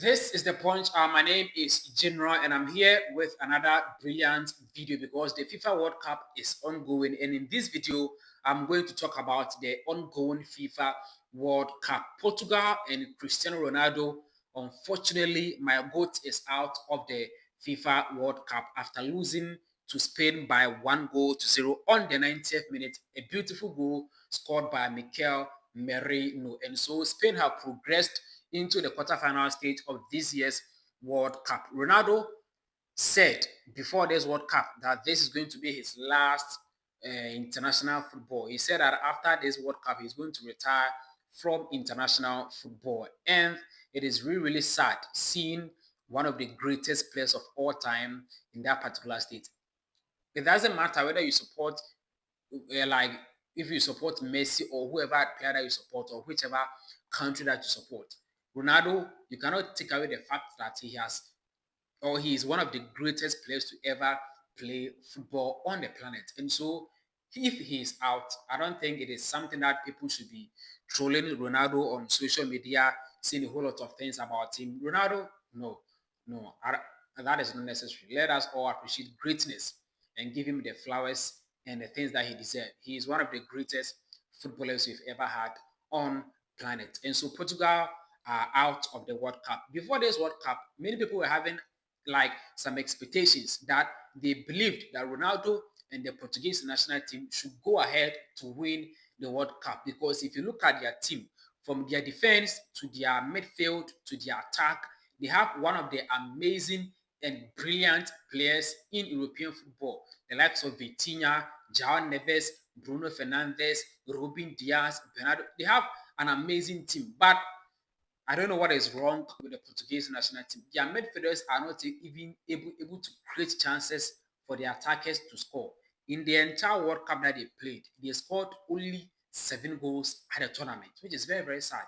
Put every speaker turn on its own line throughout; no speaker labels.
This is the point. My name is General, and I'm here with another brilliant video because the FIFA World Cup is ongoing. And in this video, I'm going to talk about the ongoing FIFA World Cup. Portugal and Cristiano Ronaldo. Unfortunately, my goat is out of the FIFA World Cup after losing to Spain by 1-0 on the 90th minute. A beautiful goal scored by Mikel Merino. And so Spain have progressed into the quarterfinal stage of this year's World Cup. Ronaldo said before this World Cup that this is going to be his last international football. He said that after this World Cup, he's going to retire from international football. And it is really, really sad seeing one of the greatest players of all time in that particular state. It doesn't matter whether you support like if you support Messi or whoever player that you support or whichever country that you support. Ronaldo, you cannot take away the fact that he is one of the greatest players to ever play football on the planet. And so if he is out, I don't think it is something that people should be trolling Ronaldo on social media, saying a whole lot of things about him. Ronaldo, no, no, that is not necessary. Let us all appreciate greatness and give him the flowers and the things that he deserves. He is one of the greatest footballers we've ever had on planet. And so Portugal are out of the World Cup. Before this World Cup, many people were having like some expectations that they believed that Ronaldo and the Portuguese national team should go ahead to win the World Cup. Because if you look at their team, from their defense to their midfield to their attack, they have one of the amazing and brilliant players in European football, the likes of Vitinha, João Neves, Bruno Fernandes, Ruben Diaz, Bernardo. They have an amazing team, but I don't know what is wrong with the Portuguese national team. Their midfielders are not even able to create chances for the attackers to score. In the entire World Cup that they played, they scored only 7 goals at the tournament, which is very, very sad.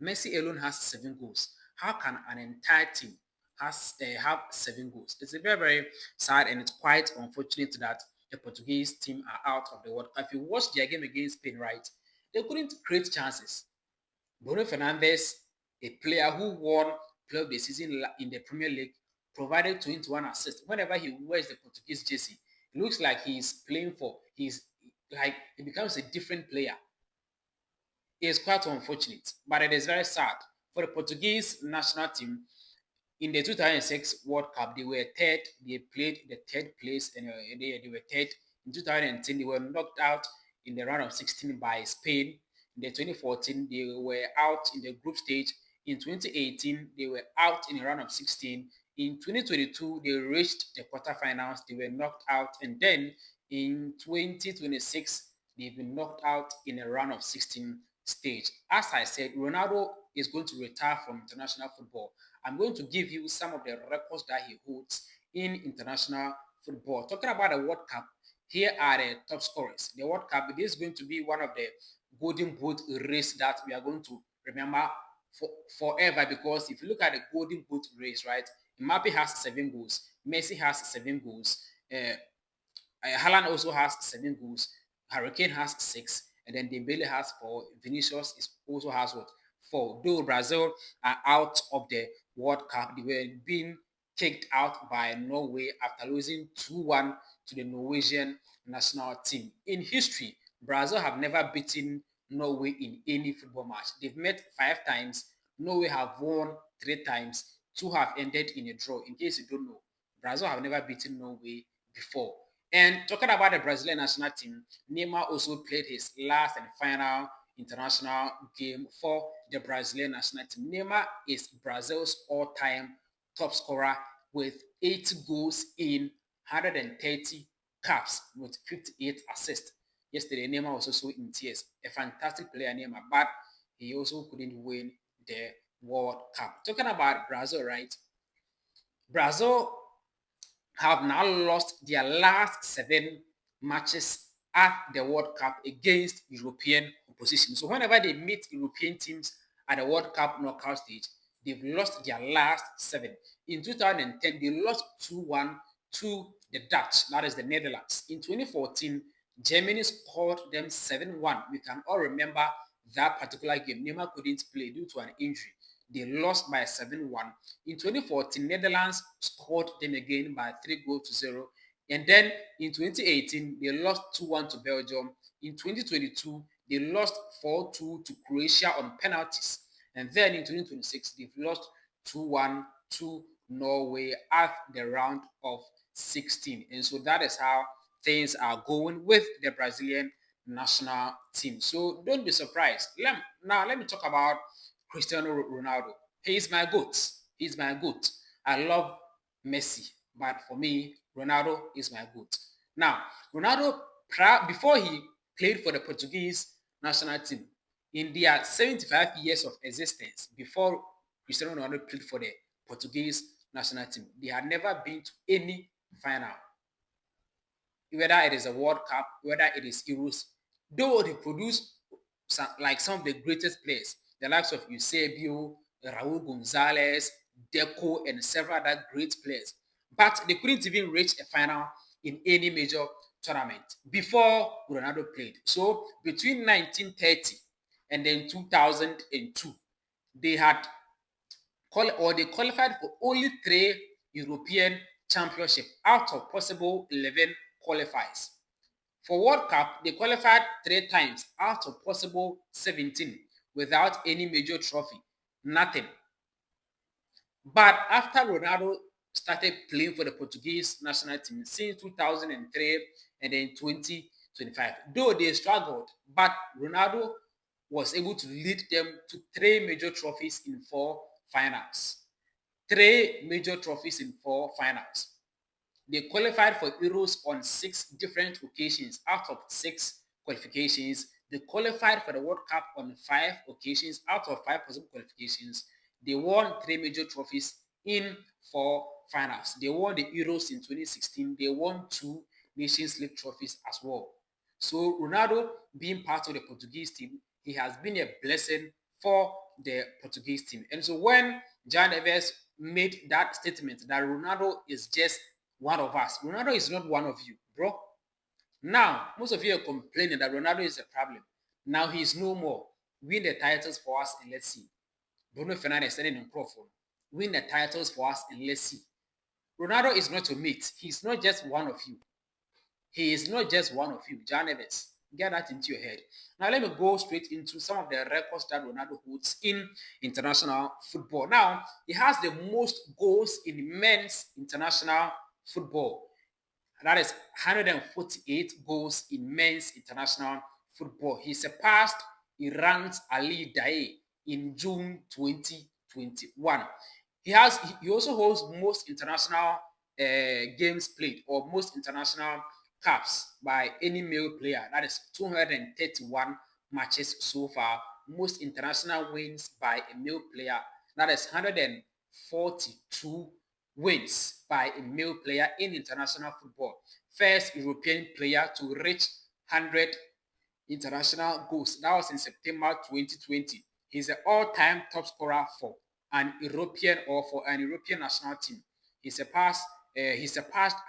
Messi alone has 7 goals. How can an entire team have 7 goals? It's a very, very sad and it's quite unfortunate that the Portuguese team are out of the World Cup. If you watch their game against Spain, right, they couldn't create chances. Bruno Fernandes, a player who won Player of the Season in the Premier League, provided 21 assists. Whenever he wears the Portuguese jersey, it looks like he's playing for, he becomes a different player. It is quite unfortunate, but it is very sad. For the Portuguese national team, in the 2006 World Cup, they were third. They played the third place, and they were third. In 2010, they were knocked out in the round of 16 by Spain. In the 2014, they were out in the group stage. In 2018, they were out in the round of 16. In 2022, they reached the quarterfinals. They were knocked out, and then in 2026, they've been knocked out in a round of 16 stage. As I said, Ronaldo is going to retire from international football. I'm going to give you some of the records that he holds in international football. Talking about the World Cup, here are the top scorers. The World Cup, this is going to be one of the golden boot race that we are going to remember forever, because if you look at the golden boot race, right, Mbappe has 7 goals, Messi has 7 goals, Haaland also has 7 goals, Hurricane has 6, and then Dembele has 4. Also has what? 4. Though Brazil are out of the World Cup, they were being kicked out by Norway after losing 2-1 to the Norwegian national team. In history, Brazil have never beaten Norway in any football match. They've met 5 times. Norway have won 3 times. 2 have ended in a draw. In case you don't know, Brazil have never beaten Norway before. And talking about the Brazilian national team, Neymar also played his last and final international game for the Brazilian national team. Neymar is Brazil's all-time top scorer with 80 goals in 130 caps with 58 assists. Yesterday, Neymar was also in tears. A fantastic player, Neymar, but he also couldn't win the World Cup. Talking about Brazil, right? Brazil have now lost their last 7 matches at the World Cup against European opposition. So whenever they meet European teams at the World Cup knockout stage, they've lost their last 7. In 2010, they lost 2-1 to the Dutch, that is the Netherlands. In 2014, Germany scored them 7-1. We can all remember that particular game. Neymar couldn't play due to an injury. they lost by 7-1. In 2014, Netherlands scored them again by 3-0. And then in 2018, they lost 2-1 to Belgium. In 2022, they lost 4-2 to Croatia on penalties. And then in 2026, they've lost 2-1 to Norway at the round of 16. And so that is how things are going with the Brazilian national team. So don't be surprised. Now let me talk about Cristiano Ronaldo. He is my goat. He's my goat. I love Messi, but for me, Ronaldo is my goat. Now, Ronaldo, before he played for the Portuguese national team, in their 75 years of existence, before Cristiano Ronaldo played for the Portuguese national team, they had never been to any final, whether it is a World Cup, whether it is Euros. Though they produce some of the greatest players, the likes of Eusebio, Raul Gonzalez, Deco, and several other great players, but they couldn't even reach a final in any major tournament before Ronaldo played. So between 1930 and then 2002, they had they qualified for only 3 European championships out of possible 11 qualifiers. For World Cup, they qualified 3 times out of possible 17 without any major trophy. Nothing. But after Ronaldo started playing for the Portuguese national team since 2003 and then 2025, though they struggled, but Ronaldo was able to lead them to 3 major trophies in 4 finals. 3 major trophies in 4 finals. They qualified for Euros on 6 different occasions out of 6 qualifications. They qualified for the World Cup on 5 occasions out of 5 possible qualifications. They won 3 major trophies in 4 finals. They won the Euros in 2016. They won 2 Nations League trophies as well. So Ronaldo being part of the Portuguese team, he has been a blessing for the Portuguese team. And so when John Neves made that statement that Ronaldo is just one of us, Ronaldo is not one of you, bro. Now, most of you are complaining that Ronaldo is a problem. Now he is no more. Win the titles for us and let's see. Bruno Fernandes standing in Crawford. Win the titles for us and let's see. Ronaldo is not your mate. He's not just one of you. He is not just one of you. John Evans. Get that into your head. Now let me go straight into some of the records that Ronaldo holds in international football. Now, he has the most goals in men's international football. That is 148 goals in men's international football. He surpassed Iran's Ali Daei in June 2021. He also holds most international games played or most international caps by any male player. That is 231 matches so far. Most international wins by a male player. That is 142 wins by a male player in international football. First European player to reach 100 international goals. That was in September 2020. He's the all-time top scorer for an European or for an European national team. He surpassed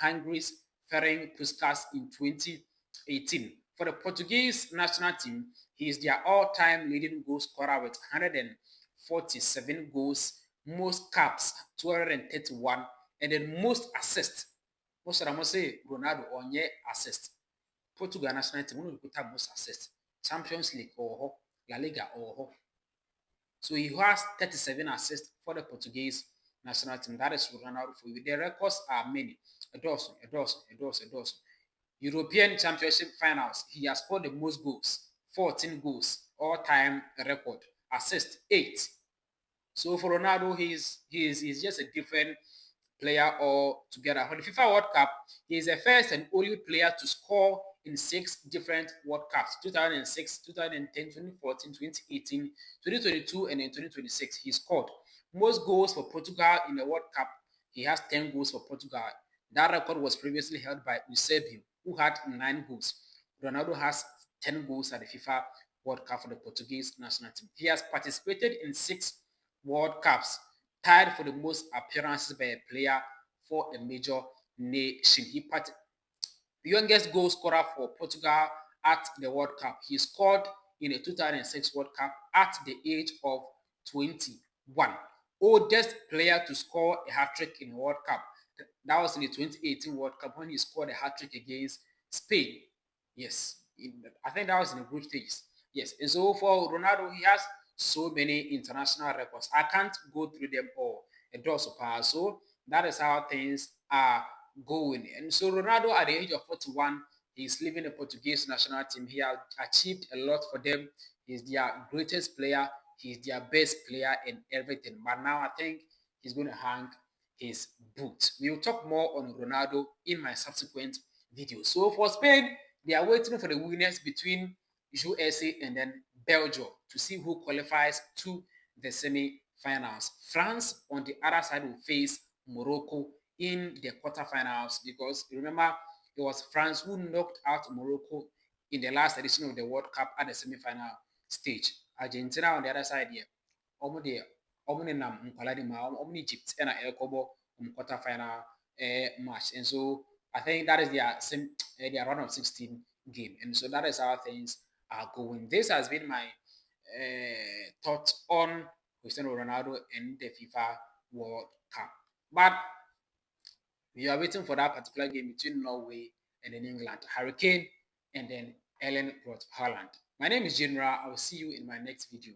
Hungary's Ferenc Puskás in 2018. For the Portuguese national team, he is their all-time leading goal scorer with 147 goals, most caps 231, and then most assists. Most of them say Ronaldo on assist. Portugal national team will put most assists. Champions League or La Liga or so he has 37 assists for the Portuguese national team. That is Ronaldo for you. The records are many. A dozen. European Championship finals, he has scored the most goals, 14 goals, all-time record. Assist 8. So for Ronaldo, he's just a different player altogether. For the FIFA World Cup, he is the first and only player to score in 6 different World Cups: 2006, 2010, 2014, 2018, 2022, and then 2026. He scored most goals for Portugal in the World Cup. He has 10 goals for Portugal. That record was previously held by Eusebio, who had 9 goals. Ronaldo has 10 goals at the FIFA World Cup for the Portuguese national team. He has participated in 6 World Cups, tied for the most appearances by a player for a major nation. The youngest goal scorer for Portugal at the World Cup. He scored in the 2006 World Cup at the age of 20. one. Oldest player to score a hat-trick in a World Cup. That was in the 2018 World Cup when he scored a hat-trick against Spain. Yes, I think that was in the group stages. Yes, and so for Ronaldo, he has so many international records. I can't go through them all. It does pass. So that is how things are going. And so Ronaldo, at the age of 41, he's leaving the Portuguese national team. He has achieved a lot for them. He's their greatest player. He's their best player in everything. But now I think he's going to hang his boot. We will talk more on Ronaldo in my subsequent videos. So for Spain, they are waiting for the winners between USA and then Belgium to see who qualifies to the semi-finals. France on the other side will face Morocco in the quarterfinals because remember it was France who knocked out Morocco in the last edition of the World Cup at the semi-final stage. Argentina on the other side here, almost there, almost nam nkwaladi ma almost Egypt and a kobo quarterfinal match, and so I think that is their round of 16 game, and so that is how things are going. This has been my thoughts on Cristiano Ronaldo and the FIFA World Cup, but we are waiting for that particular game between Norway and then England, Hurricane, and then Ellen brought Holland. My name is General. I will see you in my next video.